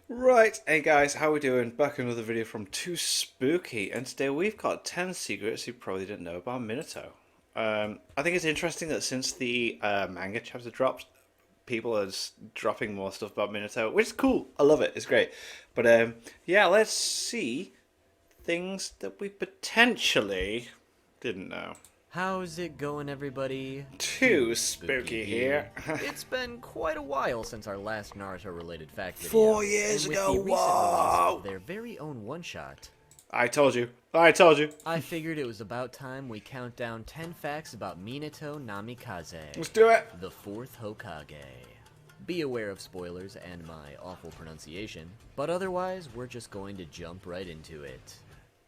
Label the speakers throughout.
Speaker 1: Right, hey guys, how we doing? Back in another video from Too Spooky, and today we've got 10 secrets you probably didn't know about Minato. I think it's interesting that since the manga chapter dropped, people are dropping more stuff about Minato, which is cool. I love it. It's great. But yeah, let's see things that we potentially didn't know.
Speaker 2: How's it going, everybody?
Speaker 1: Too Spooky here.
Speaker 2: It's been quite a while since our last Naruto-related fact video.
Speaker 1: 4 years
Speaker 2: and with
Speaker 1: ago,
Speaker 2: the recent release
Speaker 1: whoa!
Speaker 2: of their very own one-shot,
Speaker 1: I told you. I told you.
Speaker 2: I figured it was about time we count down 10 facts about Minato Namikaze,
Speaker 1: Let's do it.
Speaker 2: the fourth Hokage. Be aware of spoilers and my awful pronunciation, but otherwise, we're just going to jump right into it.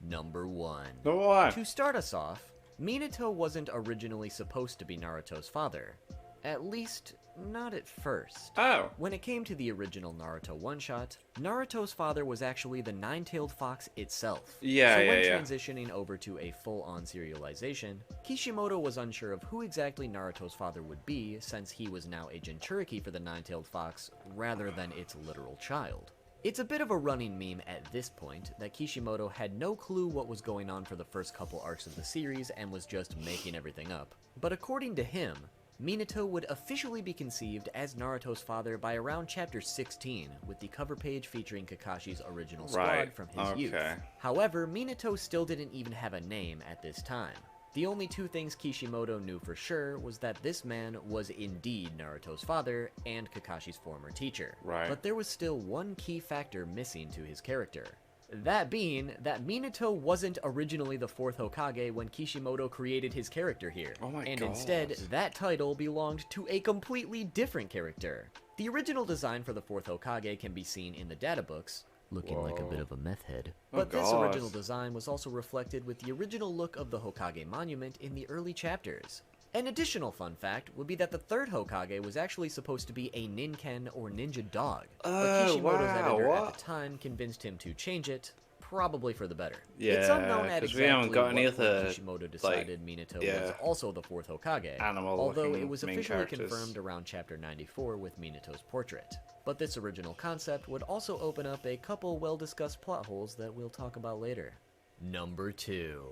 Speaker 2: Number 1.
Speaker 1: Number one.
Speaker 2: To start us off, Minato wasn't originally supposed to be Naruto's father. At least, not at first.
Speaker 1: Oh.
Speaker 2: When it came to the original Naruto one-shot, Naruto's father was actually the nine-tailed fox itself.
Speaker 1: Yeah,
Speaker 2: so
Speaker 1: yeah,
Speaker 2: when
Speaker 1: yeah.
Speaker 2: transitioning over to a full-on serialization, Kishimoto was unsure of who exactly Naruto's father would be, since he was now a Jinchuriki for the nine-tailed fox, rather than its literal child. It's a bit of a running meme at this point that Kishimoto had no clue what was going on for the first couple arcs of the series and was just making everything up. But according to him, Minato would officially be conceived as Naruto's father by around chapter 16, with the cover page featuring Kakashi's original squad
Speaker 1: Right,
Speaker 2: from his youth.
Speaker 1: okay.
Speaker 2: However, Minato still didn't even have a name at this time. The only two things Kishimoto knew for sure was that this man was indeed Naruto's father and Kakashi's former teacher.
Speaker 1: Right.
Speaker 2: But there was still one key factor missing to his character. That being that Minato wasn't originally the fourth Hokage when Kishimoto created his character here.
Speaker 1: Oh my
Speaker 2: and
Speaker 1: God.
Speaker 2: instead, that title belonged to a completely different character. The original design for the fourth Hokage can be seen in the data books, looking like a bit of a meth head.
Speaker 1: Oh,
Speaker 2: But this
Speaker 1: God.
Speaker 2: original design was also reflected with the original look of the Hokage monument in the early chapters. An additional fun fact would be that the third Hokage was actually supposed to be a Ninken or ninja dog, but
Speaker 1: Oh,
Speaker 2: Kishimoto's
Speaker 1: wow,
Speaker 2: editor
Speaker 1: what?
Speaker 2: at the time convinced him to change it, probably for the better.
Speaker 1: Yeah,
Speaker 2: it's unknown at
Speaker 1: 'cause
Speaker 2: exactly
Speaker 1: we haven't got any
Speaker 2: what point
Speaker 1: other,
Speaker 2: Kishimoto decided Minato was
Speaker 1: yeah,
Speaker 2: also the fourth Hokage,
Speaker 1: animal-looking
Speaker 2: although it was
Speaker 1: main
Speaker 2: officially
Speaker 1: characters.
Speaker 2: confirmed around chapter 94 with Minato's portrait. But this original concept would also open up a couple well-discussed plot holes that we'll talk about later. Number 2.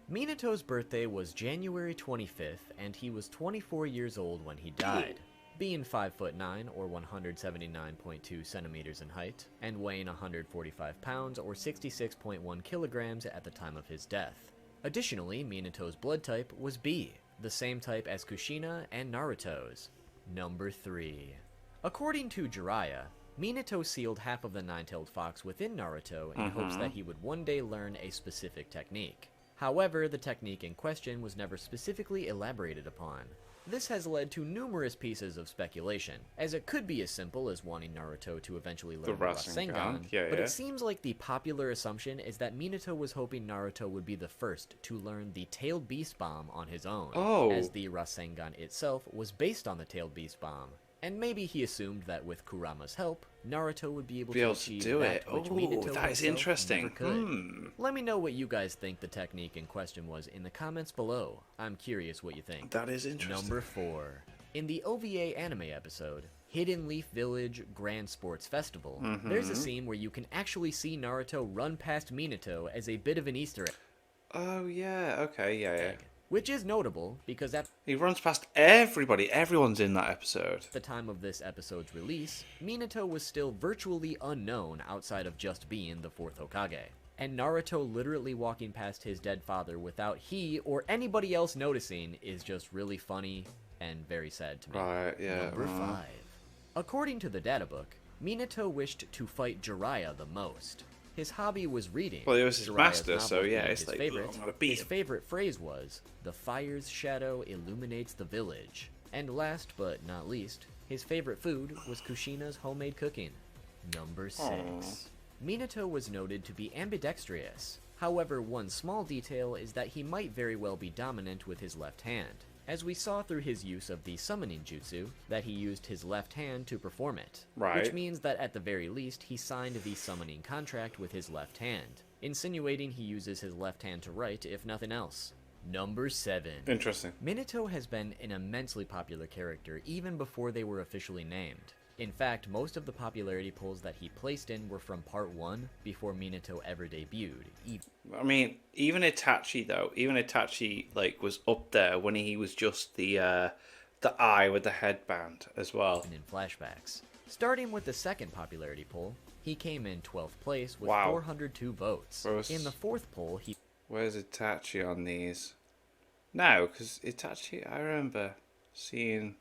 Speaker 2: Minato's birthday was January 25th, and he was 24 years old when he died. Being 5'9" or 179.2 centimeters in height, and weighing 145 pounds or 66.1 kilograms at the time of his death. Additionally, Minato's blood type was B, the same type as Kushina and Naruto's. Number 3. According to Jiraiya, Minato sealed half of the nine-tailed fox within Naruto in hopes that he would one day learn a specific technique. However, the technique in question was never specifically elaborated upon. This has led to numerous pieces of speculation, as it could be as simple as wanting Naruto to eventually learn the Rasengan,
Speaker 1: yeah,
Speaker 2: but
Speaker 1: yeah.
Speaker 2: it seems like the popular assumption is that Minato was hoping Naruto would be the first to learn the Tailed Beast Bomb on his own,
Speaker 1: Oh.
Speaker 2: as the Rasengan itself was based on the Tailed Beast Bomb. And maybe he assumed that with Kurama's help, Naruto would be able to achieve
Speaker 1: do
Speaker 2: that
Speaker 1: it.
Speaker 2: which
Speaker 1: Oh,
Speaker 2: Minato
Speaker 1: that is
Speaker 2: himself
Speaker 1: interesting.
Speaker 2: never could. Let me know what you guys think the technique in question was in the comments below. I'm curious what you think.
Speaker 1: That is interesting.
Speaker 2: Number 4. In the OVA anime episode, Hidden Leaf Village Grand Sports Festival, there's a scene where you can actually see Naruto run past Minato as a bit of an Easter
Speaker 1: Oh, yeah, okay, yeah, yeah.
Speaker 2: egg, which is notable because at
Speaker 1: He runs past everybody. Everyone's in that episode.
Speaker 2: the time of this episode's release, Minato was still virtually unknown outside of just being the fourth Hokage. And Naruto literally walking past his dead father without he or anybody else noticing is just really funny and very sad to me.
Speaker 1: Right, yeah.
Speaker 2: Number 5. According to the databook, Minato wished to fight Jiraiya the most. His hobby was reading.
Speaker 1: Well, he was his
Speaker 2: Jiraiya's
Speaker 1: master, so
Speaker 2: novel
Speaker 1: yeah,
Speaker 2: being
Speaker 1: it's
Speaker 2: his
Speaker 1: like,
Speaker 2: favorite.
Speaker 1: I'm gonna beat
Speaker 2: His
Speaker 1: him.
Speaker 2: favorite phrase was, "The fire's shadow illuminates the village." And last but not least, his favorite food was Kushina's homemade cooking. Number 6. Minato was noted to be ambidextrous. However, one small detail is that he might very well be dominant with his left hand, as we saw through his use of the summoning jutsu, that he used his left hand to perform it.
Speaker 1: Right.
Speaker 2: Which means that at the very least, he signed the summoning contract with his left hand, insinuating he uses his left hand to write, if nothing else. Number 7.
Speaker 1: Interesting.
Speaker 2: Minato has been an immensely popular character even before they were officially named. In fact, most of the popularity polls that he placed in were from Part 1 before Minato ever debuted.
Speaker 1: I mean, even Itachi though, like was up there when he was just the eye with the headband as well.
Speaker 2: In flashbacks. Starting with the second popularity poll, he came in 12th place with
Speaker 1: Wow.
Speaker 2: 402 votes. In the fourth poll,
Speaker 1: Where's Itachi on these? No, because Itachi, I remember seeing...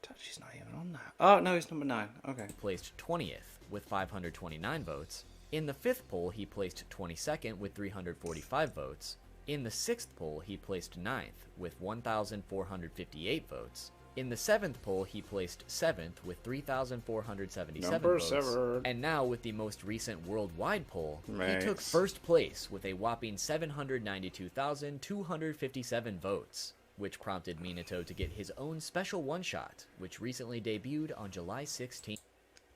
Speaker 1: Itachi's not even on that. Oh, no, he's number 9. Okay.
Speaker 2: placed 20th with 529 votes. In the fifth poll, he placed 22nd with 345 votes. In the sixth poll, he placed 9th with 1,458 votes. In the seventh poll, he placed 7th with 3,477
Speaker 1: Number
Speaker 2: votes.
Speaker 1: 7.
Speaker 2: And now, with the most recent worldwide poll,
Speaker 1: Mates.
Speaker 2: he took first place with a whopping 792,257 votes, which prompted Minato to get his own special one-shot, which recently debuted on July 16th.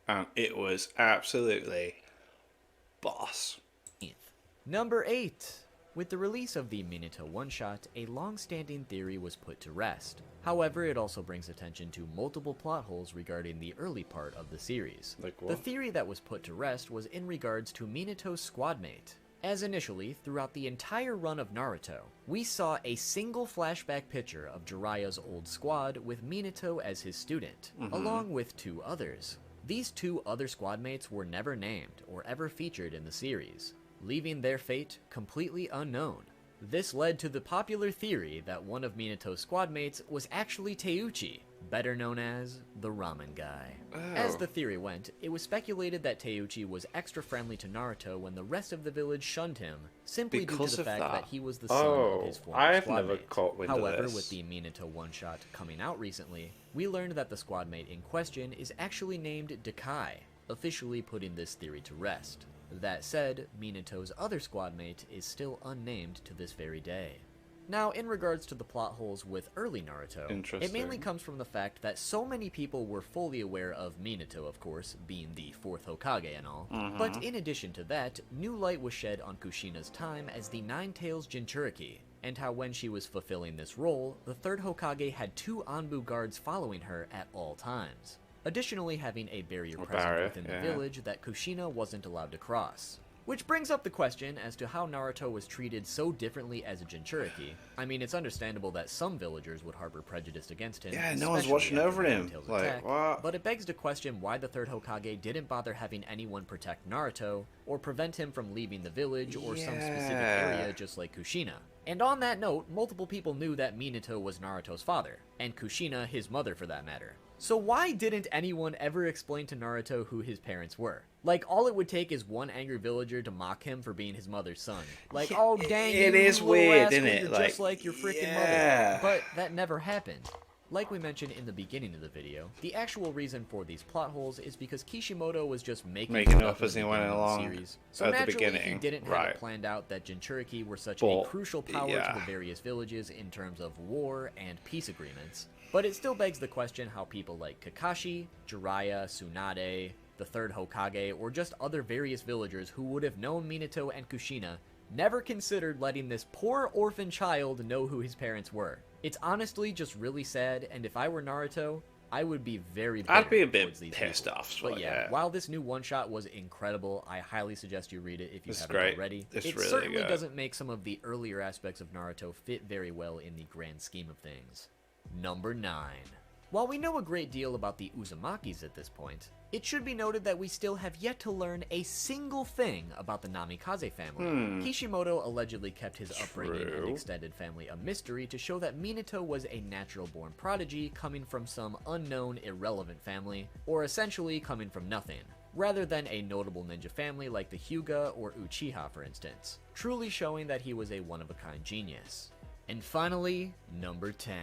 Speaker 1: And it was absolutely boss.
Speaker 2: Number 8. With the release of the Minato one-shot, a long-standing theory was put to rest. However, it also brings attention to multiple plot holes regarding the early part of the series.
Speaker 1: Like what?
Speaker 2: The theory that was put to rest was in regards to Minato's squadmate. As initially, throughout the entire run of Naruto, we saw a single flashback picture of Jiraiya's old squad with Minato as his student, along with 2 others. These 2 other squadmates were never named or ever featured in the series, leaving their fate completely unknown. This led to the popular theory that one of Minato's squadmates was actually Teuchi, better known as the Ramen Guy. As the theory went, it was speculated that Teuchi was extra friendly to Naruto when the rest of the village shunned him, simply due to the fact that he was the son of his former
Speaker 1: I've
Speaker 2: squadmate.
Speaker 1: never caught wind of
Speaker 2: However,
Speaker 1: this.
Speaker 2: with the Minato one-shot coming out recently, we learned that the squadmate in question is actually named Dakai, officially putting this theory to rest. That said, Minato's other squadmate is still unnamed to this very day. Now, in regards to the plot holes with early Naruto, it mainly comes from the fact that so many people were fully aware of Minato, of course, being the 4th Hokage and all, but in addition to that, new light was shed on Kushina's time as the Nine-Tails Jinchuriki, and how when she was fulfilling this role, the 3rd Hokage had 2 Anbu guards following her at all times. Additionally, having a barrier present within the village that Kushina wasn't allowed to cross. Which brings up the question as to how Naruto was treated so differently as a Jinchuriki. I mean, it's understandable that some villagers would harbor prejudice against him.
Speaker 1: Yeah, no one's watching over him. Like, what?
Speaker 2: But it begs to question why the 3rd Hokage didn't bother having anyone protect Naruto, or prevent him from leaving the village or some specific area just like Kushina. And on that note, multiple people knew that Minato was Naruto's father, and Kushina his mother for that matter. So why didn't anyone ever explain to Naruto who his parents were? Like, all it would take is one angry villager to mock him for being his mother's son. Like, oh dang,
Speaker 1: it
Speaker 2: you
Speaker 1: is
Speaker 2: little
Speaker 1: weird,
Speaker 2: rascal,
Speaker 1: isn't it?
Speaker 2: you're
Speaker 1: Like,
Speaker 2: just like your freaking
Speaker 1: yeah.
Speaker 2: mother. But that never happened. Like we mentioned in the beginning of the video, the actual reason for these plot holes is because Kishimoto was just making
Speaker 1: up as he went along
Speaker 2: So
Speaker 1: at the
Speaker 2: naturally,
Speaker 1: beginning.
Speaker 2: he didn't have
Speaker 1: Right.
Speaker 2: it planned out that Jinchuriki were such a crucial power to
Speaker 1: yeah.
Speaker 2: the various villages in terms of war and peace agreements. But it still begs the question how people like Kakashi, Jiraiya, Tsunade, the 3rd Hokage, or just other various villagers who would have known Minato and Kushina never considered letting this poor orphan child know who his parents were. It's honestly just really sad, and if I were Naruto, I would be very bitter
Speaker 1: I'd be a bit
Speaker 2: towards these
Speaker 1: pissed
Speaker 2: people.
Speaker 1: off.
Speaker 2: But yeah, while this new one-shot was incredible, I highly suggest you read it if you haven't
Speaker 1: great.
Speaker 2: already.
Speaker 1: It's
Speaker 2: It
Speaker 1: really
Speaker 2: certainly
Speaker 1: good.
Speaker 2: doesn't make some of the earlier aspects of Naruto fit very well in the grand scheme of things. Number 9. While we know a great deal about the Uzumakis at this point, it should be noted that we still have yet to learn a single thing about the Namikaze family. Kishimoto allegedly kept his upbringing and extended family a mystery to show that Minato was a natural-born prodigy coming from some unknown, irrelevant family, or essentially coming from nothing, rather than a notable ninja family like the Hyuga or Uchiha, for instance, truly showing that he was a one-of-a-kind genius. And finally, number 10.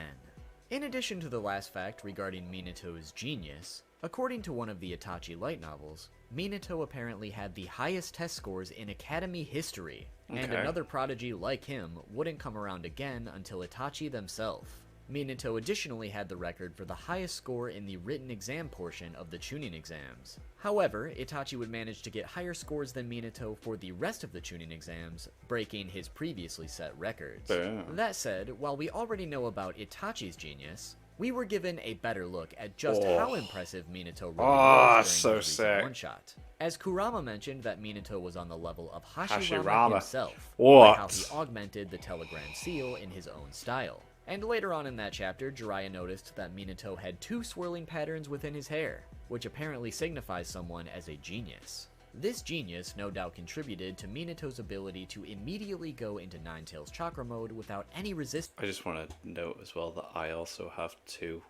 Speaker 2: In addition to the last fact regarding Minato's genius, according to one of the Itachi light novels, Minato apparently had the highest test scores in Academy history, and another prodigy like him wouldn't come around again until Itachi themselves. Minato additionally had the record for the highest score in the written exam portion of the Chunin exams. However, Itachi would manage to get higher scores than Minato for the rest of the Chunin exams, breaking his previously set records. That said, while we already know about Itachi's genius, we were given a better look at just how impressive Minato really
Speaker 1: Oh,
Speaker 2: was
Speaker 1: so
Speaker 2: during his recent
Speaker 1: sick.
Speaker 2: one-shot. As Kurama mentioned that Minato was on the level of Hashirama,
Speaker 1: Hashirama.
Speaker 2: himself,
Speaker 1: What?
Speaker 2: by how he augmented the telegram seal in his own style. And later on in that chapter, Jiraiya noticed that Minato had 2 swirling patterns within his hair, which apparently signifies someone as a genius. This genius no doubt contributed to Minato's ability to immediately go into Nine-Tails chakra mode without any resistance.
Speaker 1: I just want to note as well that I also have 2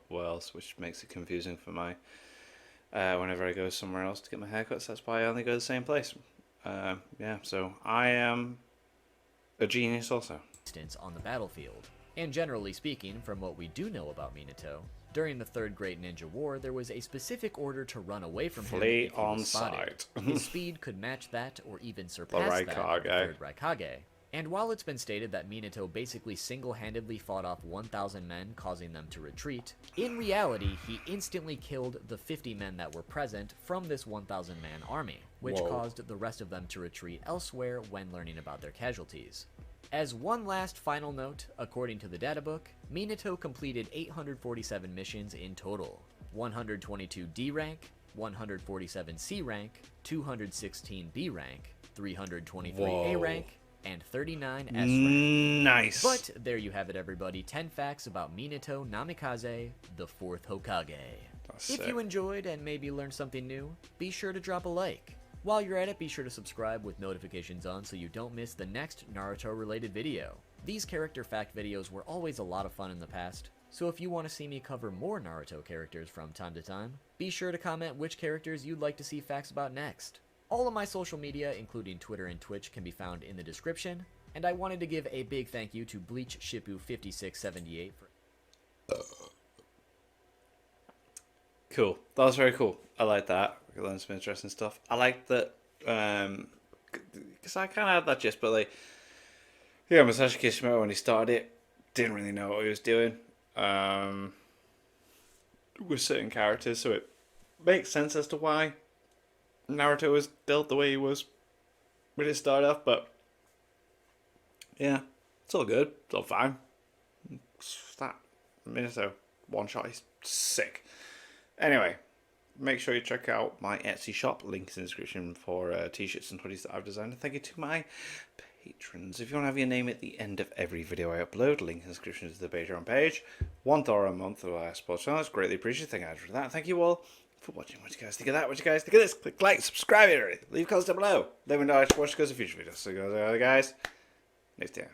Speaker 1: wells, which makes it confusing for my whenever I go somewhere else to get my haircuts. That's why I only go to the same place. Yeah, so I am a genius also.
Speaker 2: On the battlefield. And generally speaking, from what we do know about Minato, during the Third Great Ninja War, there was a specific order to run away from him
Speaker 1: Flee
Speaker 2: if he
Speaker 1: on
Speaker 2: was spotted.
Speaker 1: sight.
Speaker 2: His speed could match that or even surpass that of the
Speaker 1: Raikage.
Speaker 2: Third Raikage. And while it's been stated that Minato basically single-handedly fought off 1,000 men, causing them to retreat, in reality, he instantly killed the 50 men that were present from this 1,000-man army, which caused the rest of them to retreat elsewhere when learning about their casualties. As one last final note, according to the databook, Minato completed 847 missions in total, 122 D rank, 147 C rank, 216 B rank, 323 A rank, and 39 S rank.
Speaker 1: Nice.
Speaker 2: But there you have it, everybody. 10 facts about Minato Namikaze, the 4th Hokage.
Speaker 1: That's
Speaker 2: If
Speaker 1: sick.
Speaker 2: you enjoyed and maybe learned something new, be sure to drop a like. While you're at it, be sure to subscribe with notifications on so you don't miss the next Naruto-related video. These character fact videos were always a lot of fun in the past, so if you want to see me cover more Naruto characters from time to time, be sure to comment which characters you'd like to see facts about next. All of my social media, including Twitter and Twitch, can be found in the description, and I wanted to give a big thank you to Bleach Shippu 5678 for...
Speaker 1: Cool. That was very cool. I like that. We learned some interesting stuff. I like that, because I kind of had that gist, but like, yeah, Masashi Kishimoto, when he started it, didn't really know what he was doing with certain characters, so it makes sense as to why Naruto was built the way he was when it started off, but yeah, it's all good. It's all fine. That Minato one-shot is sick. Anyway, make sure you check out my Etsy shop. Links in the description for t-shirts and hoodies that I've designed. And thank you to my patrons. If you want to have your name at the end of every video I upload, link in the description to the Patreon page. $1 a month or I suppose. So that's greatly appreciated. Thank you for that. Thank you all for watching. What do you guys think of that? What do you guys think of this? Click like, subscribe, leave comments down below. Let me know what you guys in future videos. So guys, next time.